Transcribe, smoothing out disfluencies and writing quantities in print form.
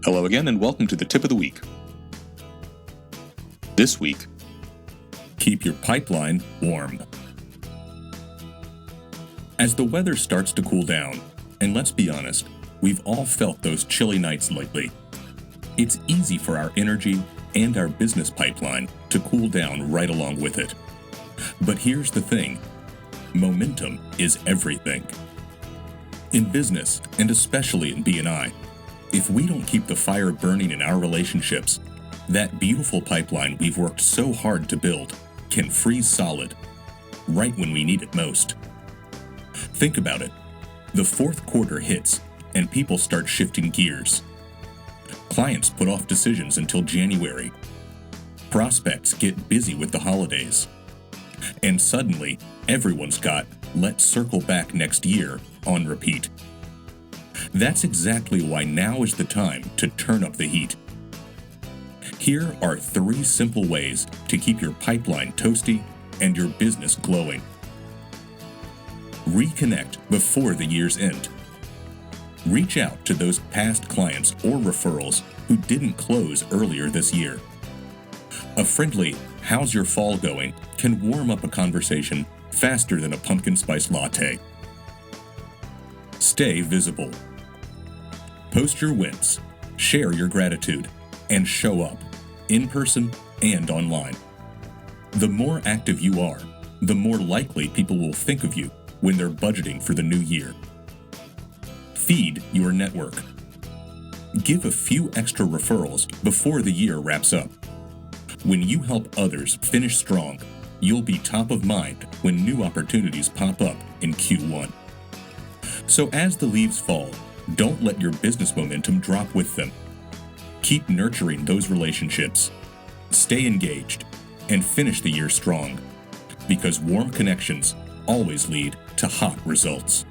Hello again and welcome to the tip of the week. This week, keep your pipeline warm. As the weather starts to cool down, and let's be honest, we've all felt those chilly nights lately. It's easy for our energy and our business pipeline to cool down right along with it. But here's the thing, momentum is everything. In business, and especially in B&I, if we don't keep the fire burning in our relationships, that beautiful pipeline we've worked so hard to build can freeze solid, right when we need it most. Think about it. The fourth quarter hits, and people start shifting gears. Clients put off decisions until January. Prospects get busy with the holidays. And suddenly, everyone's got "let's circle back next year" on repeat. That's exactly why now is the time to turn up the heat. Here are 3 simple ways to keep your pipeline toasty and your business glowing. Reconnect before the year's end. Reach out to those past clients or referrals who didn't close earlier this year. A friendly "how's your fall going" can warm up a conversation faster than a pumpkin spice latte. Stay visible. Post your wins, share your gratitude, and show up, in person and online. The more active you are, the more likely people will think of you when they're budgeting for the new year. Feed your network. Give a few extra referrals before the year wraps up. When you help others finish strong, you'll be top of mind when new opportunities pop up in Q1. So as the leaves fall, don't let your business momentum drop with them. Keep nurturing those relationships. Stay engaged and finish the year strong, because warm connections always lead to hot results.